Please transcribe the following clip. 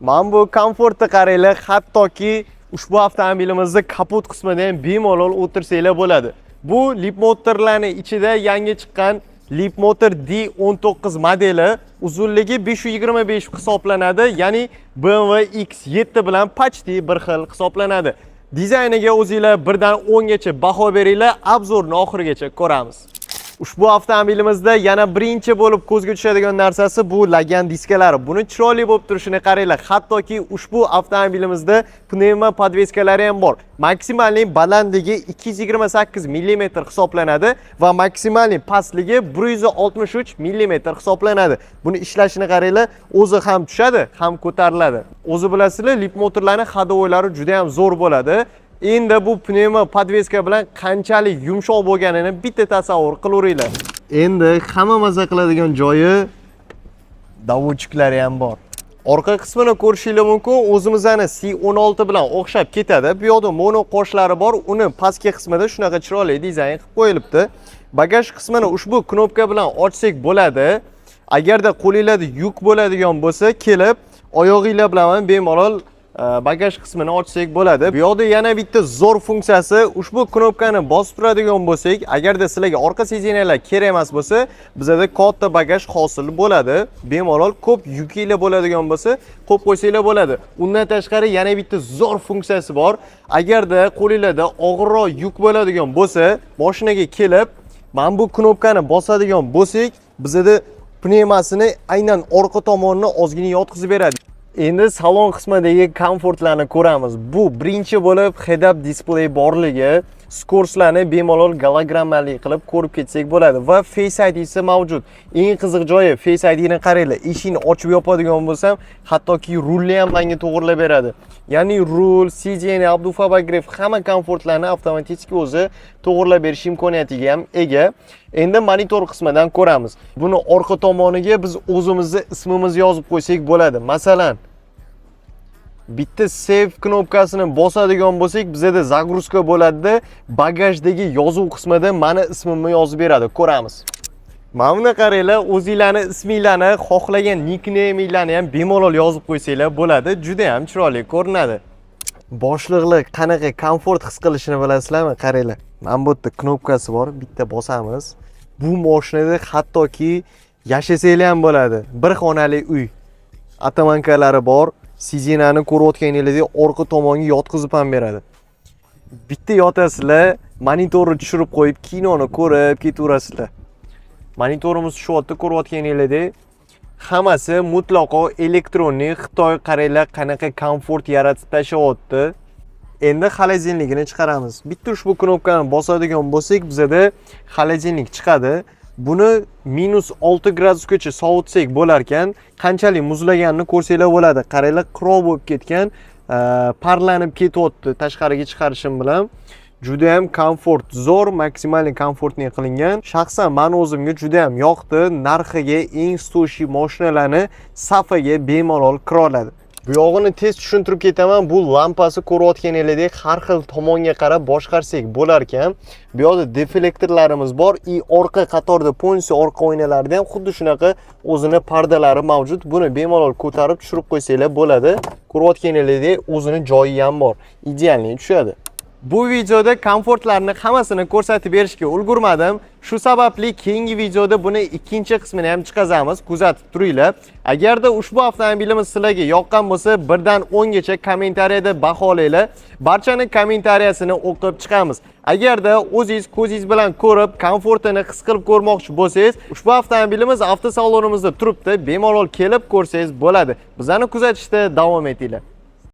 Mana bu komfortni qaranglar, hattoki ushbu avtomobilimizda kapot qismida ham bemalol o'tirsanglar bo'ladi. Bu Leapmotorlarning ichida yangi chiqqan Leapmotor D19 modeli, uzunligi 525 hisoblanadi, ya'ni BMW X7 bilan почти bir xil hisoblanadi. Dizayniga o'zingizlar 1 dan 10 gacha baho beringlar, obzorni oxirigacha ko'ramiz. Ushbu avtomobilimizda yana birinchi bo'lib ko'zga tushadigan narsasi bu lagan diskalari. Buni chiroyli bo'lib turishini qaranglar. Hattoki ushbu avtomobilimizda pnevma podveskalari ham bor. Maksimalning balandligi 228 mm hisoblanadi va maksimalning pastligi 163 mm hisoblanadi. Buni ishlashini qaranglar, o'zi ham tushadi, ham ko'tariladi. O'zi bilasizlar, Leapmotorlarning hadovoylari juda ham zo'r bo'ladi. Endi bu pnevma podveska bilan qanchalik yumshoq bo'lganini bitta tasavvur qilaveringlar. Endi hamma maza qiladigan joyi davotchiklari ham bor. Orqa qismini ko'rishingiz mumkin, o'zimizning C16 bilan o'xshab ketadi. Bu yerda mono qoshlari bor, uni pastki qismida shunaqa chiroyli dizayn qilib qo'yilibdi. Bagaj qismini ushbu knopka bilan ochsak bo'ladi. Agarda qo'lingizda yuk bo'ladigan bo'lsa, kelib oyog'inglar bilan bemalol bagaj qismini ochsak bo'ladi. Bu yerda yana bitta zo'r funksiyasi, ushbu knopkani bosib turadigan bo'lsak, agarda sizlarga orqa sideniyalar kerak emas bo'lsa, bizda katta bagaj hosil bo'ladi. Bemalol ko'p yukinglar bo'ladigan bo'lsa, qo'yib qo'ysanglar bo'ladi. Undan tashqari yana bitta zo'r funksiyasi bor. Agarda qo'lingizda og'irroq yuk bo'ladigan bo'lsa, mashinaga kelib, mana bu knopkani bosadigan bo'lsak, bizda pnevmasini aynan orqa tomonini ozgina yotqizib beradi. Endi salon qismidagi komfortlarni ko'ramiz. Bu birinchi bo'lib head-up display borligi, skorslarni bemalol gologrammali qilib ko'rib ketsak bo'ladi va Face ID isi mavjud. Eng qiziq joyi Face ID ni qaranglar. Eshikni ochib yopadigan bo'lsam, hattoki rulni ham menga to'g'rilab beradi. Ya'ni rul, sideniya, abdufabagrev hamma komfortlarni avtomatik o'zi to'g'rilab berish imkoniyatiga ham ega. Endi monitor qismidan ko'ramiz. Buni orqa tomoniga biz o'zimizni ismimizni yozib qo'ysak bo'ladi. Masalan, bitta save knopkasini bosadigan bo'lsak, bizda zagruzka bo'ladi. Bagajdagi yozuv qismida meni ismimni yozib beradi. Ko'ramiz. Mana buni qaranglar, o'zingizlarning isminglarni, xohlagan nickname'inglarni ham bemalol yozib qo'ysanglar bo'ladi. Juda ham chiroyli ko'rinadi. Boshliqlar qanaqa komfort his qilishini bilasizlarmi? Qaranglar. Mana bu yerda knopkasi bor, bitta bosamiz. Bu mashinada hattoki yashasanglar ham bo'ladi. Bir xonali uy. Atamankalari bor. Sidenani ko'rayotganingizdek orqa tomonga yotqizib ham beradi. Bitta yotasizlar, monitorni tushirib qo'yib, kinoni ko'rib ketaverasizlar. Monitorimiz shu yerda ko'rayotganingizdek, hammasi mutlaqo elektronik. Xitoy qaranglar qanaqa komfort yaratib tashlayapti. Endi xolodilnikni chiqaramiz. Bitta ushbu knopkani bosadigan bo'lsak, bizda xolodilnik chiqadi. Buni -6 gradusgacha sovutsak bo'lar ekan, qanchalik muzlaganini ko'rsanglar bo'ladi. Qaranglar, qirov bo'lib ketgan, parlanib ketyapti tashqariga chiqarishim bilan. Juda ham komfort, zo'r, maksimal komfortni qilingan. Shaxsan men o'zimga juda ham yoqdi. Narxiga eng sto'shi mashinalarni safiga bemalol kira oladi. Bu yog'ini tez tushuntirib ketaman. Bu lampasi ko'rayotganingizdek har xil tomonga qarab boshqarsak bo'lar ekan. Bu yerda deflektorlarimiz bor. Orqa qatorda polisi orqa oynalarida ham xuddi shunaqa o'zini pardalari mavjud. Buni bemalol ko'tarib tushirib qo'ysanglar bo'ladi. Ko'rayotganingizdek o'zini joyi ham bor. Idealni tushadi. Bu videoda komfortlarni hammasini ko'rsatib berishga ulgurmadim. Shu sababli keyingi videoda buni ikkinchi qismini ham chiqazamiz. Kuzatib turinglar. Agarda ushbu avtomobilimiz sizlarga yoqqan bo'lsa, 1 dan 10 gacha kommentariyada baholanglar. Barchaning kommentariyasini o'qib chiqamiz. Agarda o'zingiz ko'zingiz bilan ko'rib, komfortini his qilib ko'rmoqchi bo'lsangiz, ushbu avtomobilimiz avtosalonimizda turibdi. Bemalol kelib ko'rsangiz bo'ladi. Bizani kuzatishda davom etinglar.